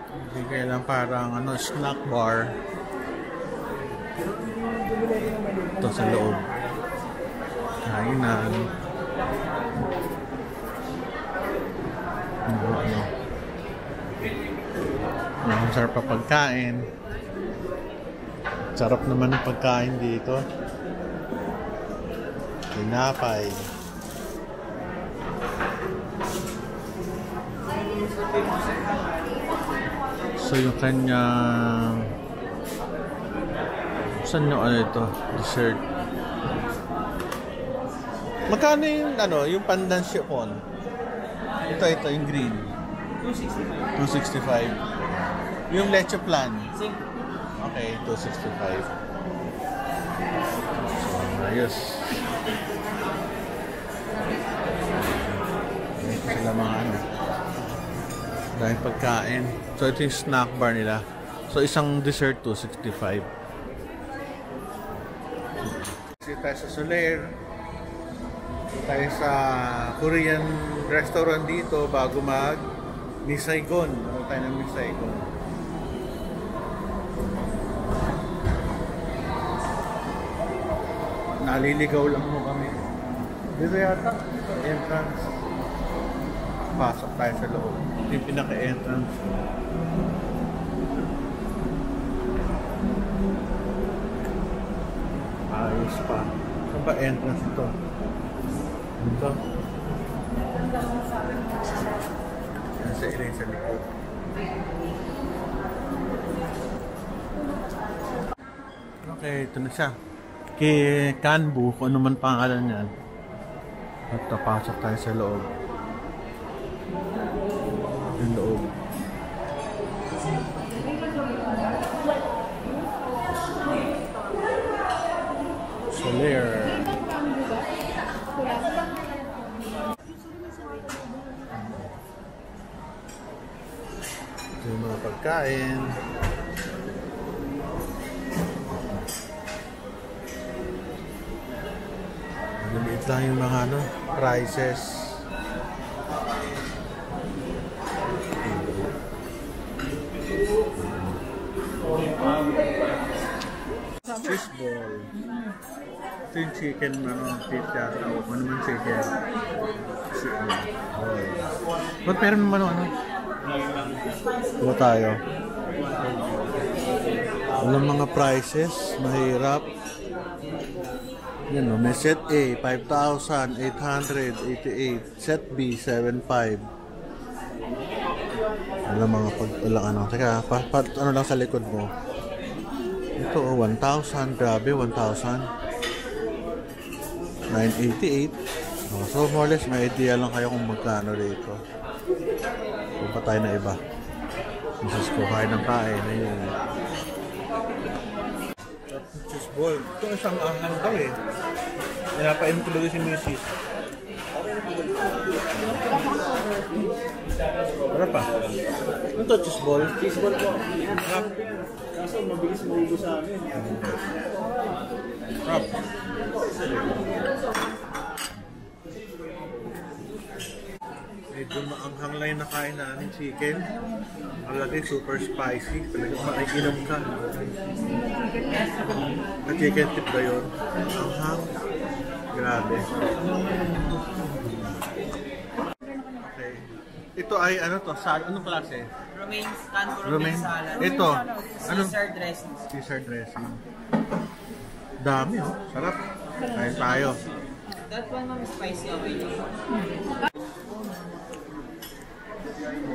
Bigay lang parang ano, snack bar. Ito sa loob. Kainan. Ano. Ang sarap pa pagkain. Sarap naman ng pagkain dito. Tinapay. So yung kanya, saan yung ano ito? Dessert. Magkano yung ano, yung pandan chiffon? Ito yung green. 265. Yung leche plan. Okay, 265. So, ayos. Ito sila mga ano. Dahil pagkain. So, ito yung snack bar nila. So, isang dessert, 265. Kasi tayo sa Soler. Tayo sa Korean restaurant dito bago Miss Saigon. Ano tayo ng Miss Saigon? Naliligaw lang mo kami. Dito yata. Entrance. Pasok tayo sa loob. Yung pinaka-entrance. Ayos pa. Saan ba entrance ito? Dito. Yan sa ilay sa likod. Okay, ito na siya. Kay Kanbu, kung ano man pangalan niyan. At tapasok tayo sa loob. Yung loob. Soler. Ito yung mga pagkain. Maliit lang yung mga ano, prices. Fish ball. Ito yung chicken, beef yata. Ano naman chicken? Chicken ball. Ba't meron naman ano? Diba tayo? Walang mga prices. Mahirap. Yan o, may set A, 5,888. Set B, 7,500. Walang mga ano. Teka, ano lang sa likod mo. Ito o, 1,000. Grabe, 1,000. 988. So, more or less, may idea lang kayo kung magkano dito. Kung pa tayo na iba. Misis ko, kain ng kain. Ayun. Cheese ball. Ito isang ahang daw eh. Pinapainom tuloy si Mrs. Ano pa? Ano to? Cheese ball? Cheese ball po. Rap. Kaso mabilis maubo sa amin. Rap. Medyo maanghang lang yung nakain namin chicken. Alagay super spicy. Talagang maiinom ka. Na chicken tip ba yun? Anghang. Grabe. Okay. Ito ay ano to? Anong klase? Romaine salad. Ito. Caesar dressing. Caesar dressing. Dami oh. Sarap. Kain tayo. That one ma'am is spicy available.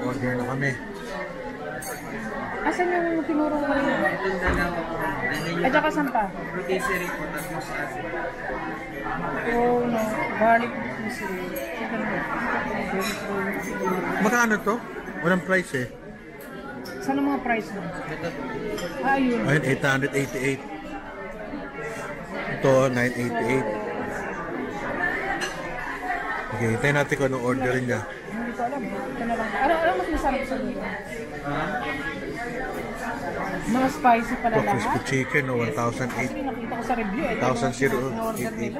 Order na kami. Asan yung tinuro ko rin? At saka saan pa? Rotisserie po, tapos sa Oh no, garlic rotisserie. Magkano to? Walang price eh. Saan ang mga price mo? Ayun. Ayun, 888. Ito, 988. Okay, hintayin natin kung anong orderin niya. Hindi ko alam. Ito na lang. Ano mas masarap sa luto? Mga spicy pala Oh, crispy lahat. chicken, no, 1,008. Actually, nakita ko sa review. Ito 1,088.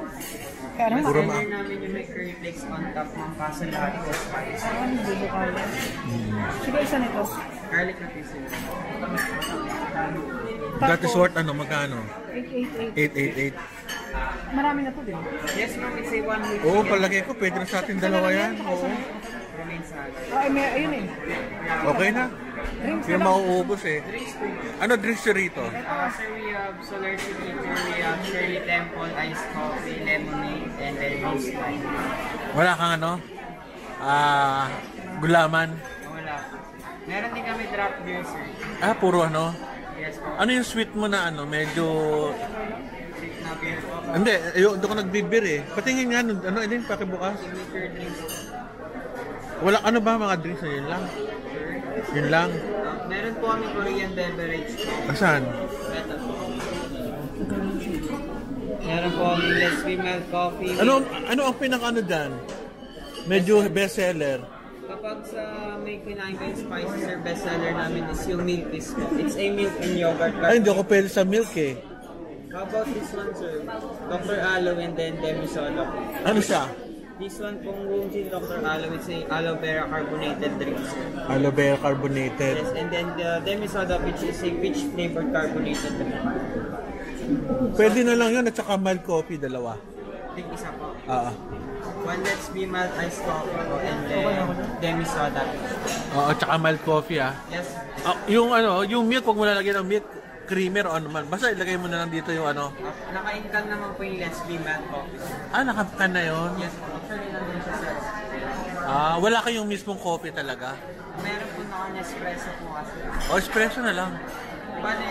Kaya naman, Puro Order namin yung may curry flakes on top ng kaso lahat ko spicy. hindi ko kaya. Sige, isa nito. Garlic na piso. That is worth ano, magkano? 888. 888. Marami na to din. Yes ma'am, it's a 1 week. Oo, palagay ko, pwede na sa atin dalawa yan. Oo. Romaine salad. Ay, may, ayun eh. Okay na. Drinks Yung na lang. mauubos eh. Ano drinks nyo rito? Sir, we have Solar City, we have Shirley Temple, iced coffee, lemonade, and then rose wine. Wala kang ano? Gulaman? Wala po. Meron din kami draft beer, sir. Puro ano? Yes po. Ano yung sweet mo na ano? Medyo... Sweet na beer po. Hindi, doon ko nagbibir eh. Patingin nga, ano din, pakibukas? Signature drinks. Wala, ano ba mga drinks na yun lang? Yun lang. Meron po kami Korean beverage. Asan? Meron po. Meron po kami Let's Be Milk Coffee. Ano ang pinaka-ano dyan? Medyo bestseller. Kapag sa may kinain ko yung spicy, sir, bestseller namin is yung milk tea po. It's a milk and yogurt. Ay, hindi ako pwede sa milk eh. How about this one, sir? Dr. Aloe and then Demi-Soda po. Ano siya? This one pong Woongjin Dr. Aloe, it's a aloe vera carbonated drink, sir. Aloe vera carbonated. Yes, and then the Demi-Soda, which is a peach flavored carbonated drink. Pwede na lang yun at saka mild coffee, dalawa. Drink isa po. Oo. One Let's Be Mild iced coffee po, and then Demi-Soda. Oo, at saka mild coffee Yes. Yung milk, huwag mo lalagyan ng milk creamer o ano man. Basta ilagay mo na lang dito yung ano. Naka-inkan naman po yung Let's Be Mild coffee, sir. Nakakan na yun. Yes po. Actually, nandun siya, sir. Wala kayong mismong coffee talaga. Meron po naka-Nespresso po kasi. O, espresso na lang. Bale,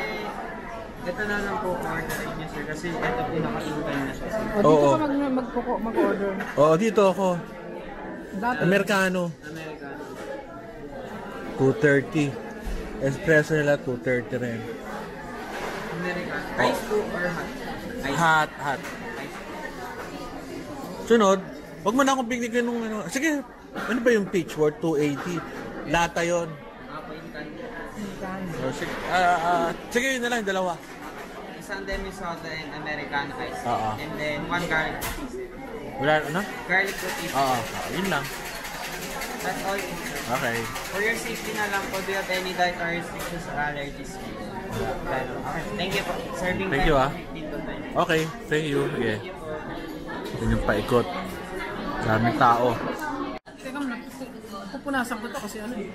ito na lang po orderin niyo, sir, kasi ito po naka-inkan na siya, sir. O, dito Oo. ka mag-order. Oo, dito ako. Dati. Americano. Americano. 230. Espresso nila 230 rin. Americano. Ice po or hot? Ice. Hot. Ice. Sunod, wag mo na akong bigyan nung ano. Sige, ano ba yung peach worth 280? Lata yun. Ako inkan. Sige, yun na lang, dalawa. Isang Demi-Soda and Americano ice. Oo. And then one garlic. Wala, ano? Garlic cookies. Yun lang. That's all, sir. Okay. For your safety na lang po, do you have any dietary restrictions or allergies? Okay. Thank you po. Serving Thank you, time, 15 to 20. Okay, thank you. Sige. Thank you po. Yun yung paikot. Daming tao. Teka muna, pupunasan ko to kasi ano eh.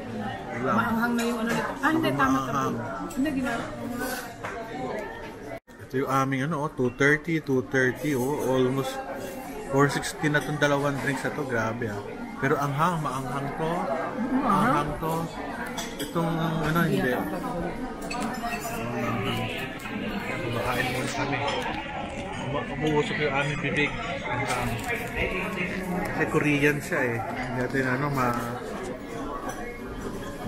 Lang. Maanghang na yung ano nito. Hindi, tama. Hindi, ginagawa. Ito yung aming 230, almost 460 na itong dalawang drinks na to, grabe Pero maanghang to. Maanghang to. Itong hindi. Kumakain muna kami. Umuusok yung aming bibig. Kasi Korean siya eh. Hindi natin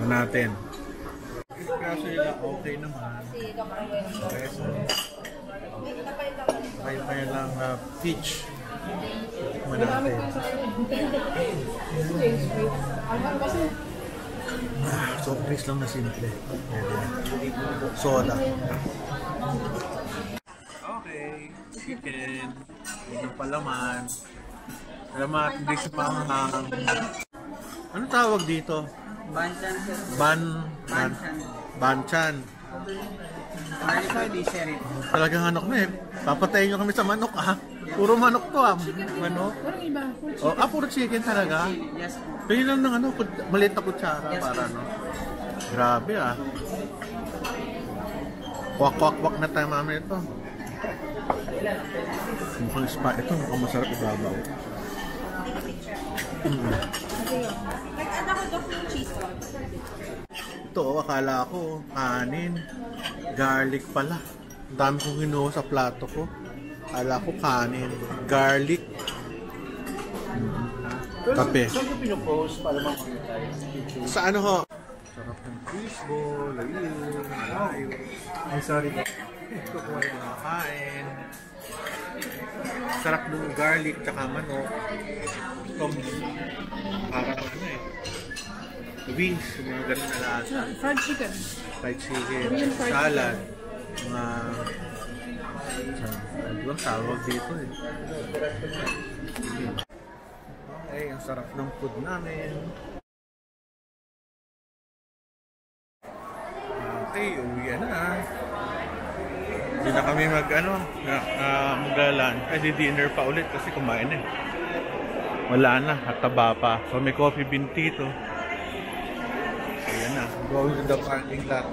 natin. Kaso nila okay naman. Okay, so kaya lang peach. Natin. Soft drinks lang na simple. Soda. Okay. Chicken. Yung palaman. Palaman, hindi siya panghang. Ano tawag dito? Banchan, sir. Banchan. Banchan. Garlic cookies, sir. Talagang manok na eh. Papatayin nyo kami sa manok Puro manok to Manok. Walang iba. Puro chicken talaga. Yes po. Pwede lang ng maliit na kutsara para Grabe Kwak na tayo mami ito. Mukhang spa. Ito mukhang masarap ibabaw. Ito akala ko kanin. Garlic pala. Ang dami kong ginuha sa plato ko. Akala ko kanin. Garlic. Kape. Saan ko pinupost para makita tayo? Sa ano ho? Sarap ng fishball. Ayun. Ay, sorry. Ito ko ay makakain. Sarap ng garlic tsaka manok. Itong parang ano eh. Wings, mga ganun na lasa. Fried chicken. Fried chicken, Korean fried salad, mga... Ano bang tawag dito eh. Okay, ang sarap ng food namin. Okay, uwi na. Hindi na kami mag-lunch. Ay, di-dinner pa ulit kasi kumain eh. Wala na, hataba pa. So may coffee bean dito. Ayan na, going to the parking lot.